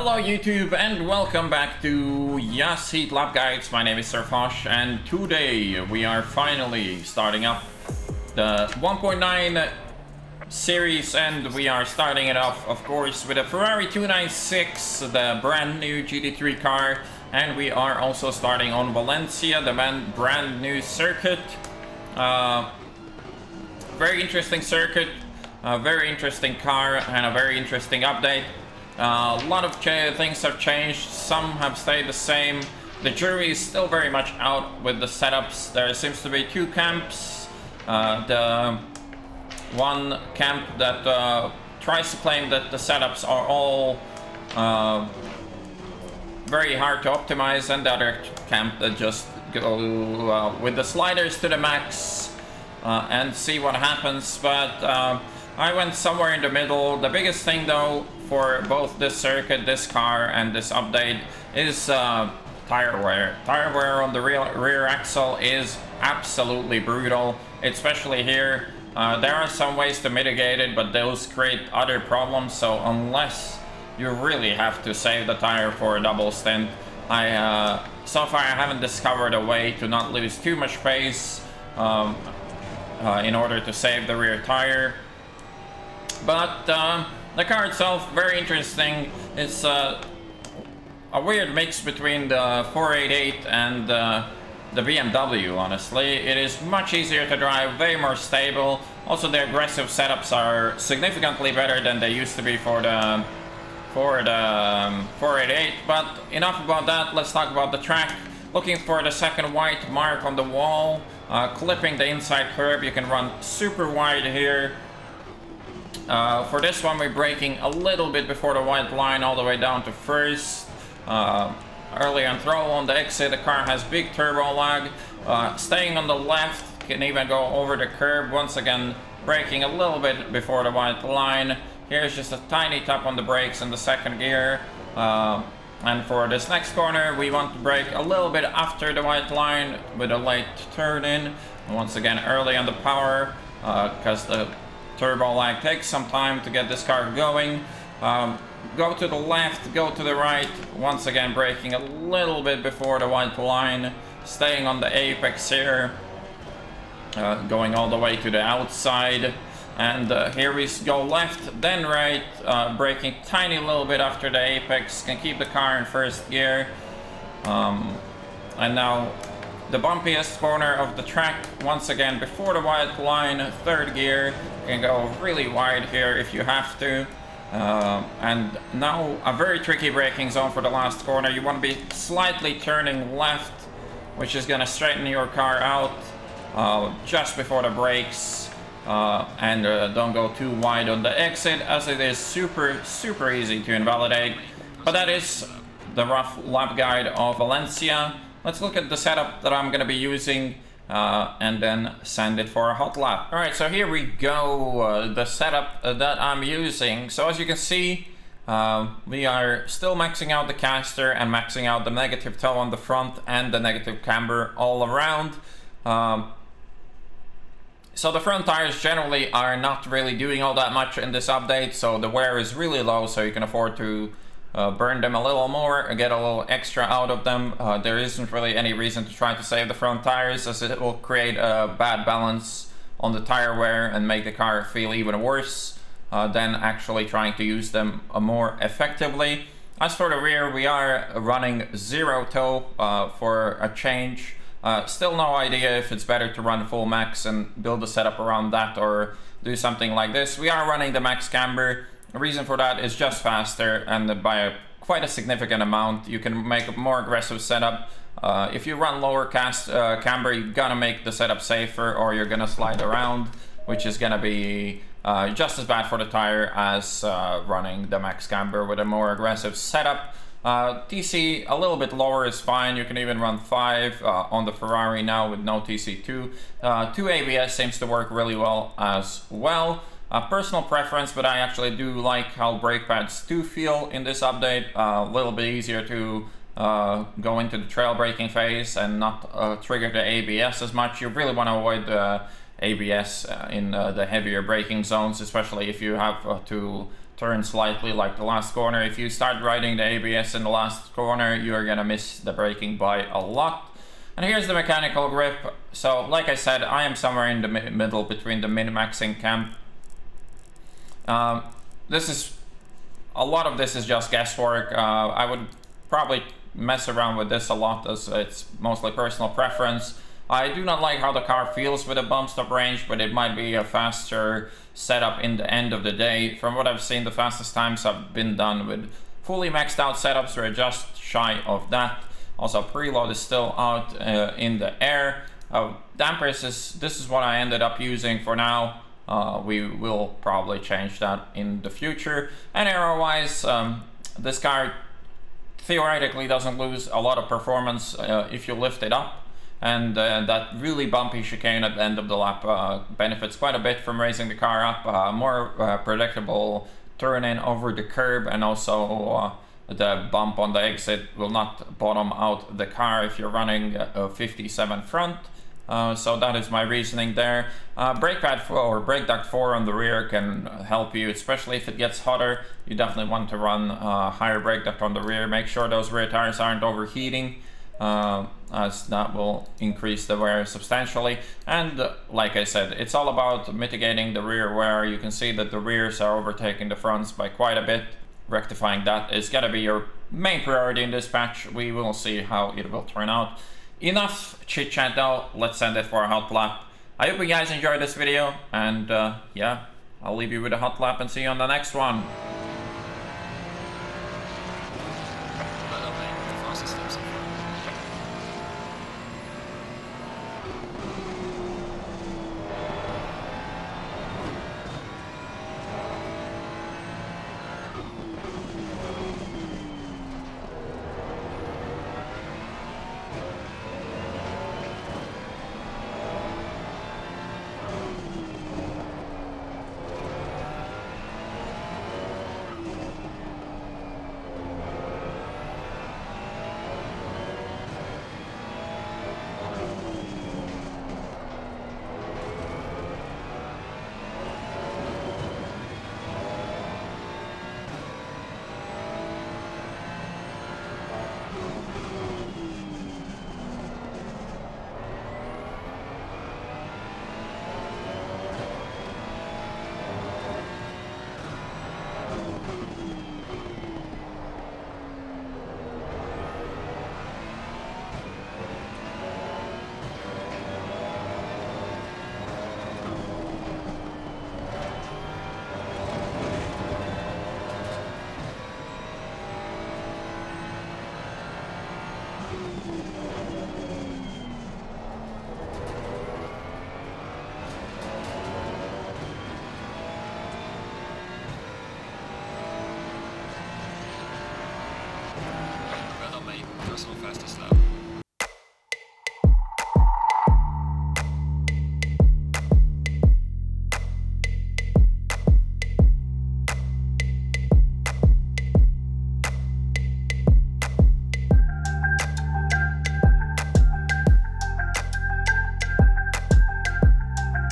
Hello YouTube and welcome back to Yas Heat Lab Guides. My name is Foch and today we are finally starting up the 1.9 series, and we are starting it off of course with a Ferrari 296, the brand new GT3 car, and we are also starting on Valencia, the brand new circuit. Very interesting circuit, a very interesting car and a very interesting update. A lot of things have changed, some have stayed the same. The jury is still very much out with the setups. There seems to be two camps. The one camp that tries to claim that the setups are all very hard to optimize, and the other camp that just go with the sliders to the max and see what happens. But I went somewhere in the middle. The biggest thing though for both this circuit, this car, and this update is tire wear. Tire wear on the rear axle is absolutely brutal, especially here. There are some ways to mitigate it, but those create other problems. So unless you really have to save the tire for a double stint, so far I haven't discovered a way to not lose too much pace in order to save the rear tire. But the car itself, very interesting. It's a weird mix between the 488 and the BMW, honestly. It is much easier to drive, way more stable. Also, the aggressive setups are significantly better than they used to be for the 488. But enough about that, let's talk about the track. Looking for the second white mark on the wall, clipping the inside curb. You can run super wide here. For this one, we're braking a little bit before the white line all the way down to first. Early on throttle on the exit, the car has big turbo lag. Staying on the left, can even go over the curb. Once again, braking a little bit before the white line. Here's just a tiny tap on the brakes in the second gear. And for this next corner, we want to brake a little bit after the white line with a late turn in. Once again, early on the power, because the turbo lag takes some time to get this car going. Go to the left, go to the right. Once again, braking a little bit before the white line. Staying on the apex here. Going all the way to the outside. And here we go left, then right. Braking tiny little bit after the apex. Can keep the car in first gear. And now the bumpiest corner of the track, once again before the white line, third gear. Can go really wide here if you have to. And now a very tricky braking zone for the last corner. You want to be slightly turning left, which is going to straighten your car out just before the brakes. And don't go too wide on the exit, as it is super easy to invalidate. But that is the rough lap guide of Valencia. Let's look at the setup that I'm going to be using and then send it for a hot lap. Alright, so here we go, the setup that I'm using. So as you can see, we are still maxing out the caster and maxing out the negative toe on the front and the negative camber all around. So the front tires generally are not really doing all that much in this update, so the wear is really low, so you can afford to burn them a little more and get a little extra out of them. There isn't really any reason to try to save the front tires, as it will create a bad balance on the tire wear and make the car feel even worse than actually trying to use them more effectively. As for the rear, we are running zero toe for a change. Still no idea if it's better to run full max and build a setup around that or do something like this. We are running the max camber. The reason for that is just faster, and by quite a significant amount. You can make a more aggressive setup. If you run lower camber, you're gonna make the setup safer, or you're gonna slide around, which is gonna be just as bad for the tire as running the max camber with a more aggressive setup. TC a little bit lower is fine. You can even run 5 on the Ferrari now with no TC2. 2 ABS seems to work really well as well. Personal preference, but I actually do like how brake pads do feel in this update. A little bit easier to go into the trail braking phase and not trigger the ABS as much. You really want to avoid the ABS in the heavier braking zones, especially if you have to turn slightly like the last corner. If you start riding the ABS in the last corner, you're gonna miss the braking by a lot. And here's the mechanical grip. So like I said, I am somewhere in the middle between the min-maxing camp. A lot of this is just guesswork. I would probably mess around with this a lot, as it's mostly personal preference. I do not like how the car feels with a bump stop range, but it might be a faster setup in the end of the day. From what I've seen, the fastest times have been done with fully maxed out setups. We're just shy of that. Also, preload is still out in the air. Dampers this is what I ended up using for now. We will probably change that in the future. And aero-wise, this car theoretically doesn't lose a lot of performance if you lift it up. And that really bumpy chicane at the end of the lap benefits quite a bit from raising the car up. More predictable turn in over the curb, and also the bump on the exit will not bottom out the car if you're running a 57 front. So that is my reasoning there. Brake pad 4 or brake duct 4 on the rear can help you, especially if it gets hotter. You definitely want to run higher brake duct on the rear. Make sure those rear tires aren't overheating, as that will increase the wear substantially. And like I said, it's all about mitigating the rear wear. You can see that the rears are overtaking the fronts by quite a bit. Rectifying that is going to be your main priority in this patch. We will see how it will turn out. Enough chit chat though, let's send it for a hot lap. I hope you guys enjoyed this video, and yeah, I'll leave you with a hot lap and see you on the next one. Personal fastest lap.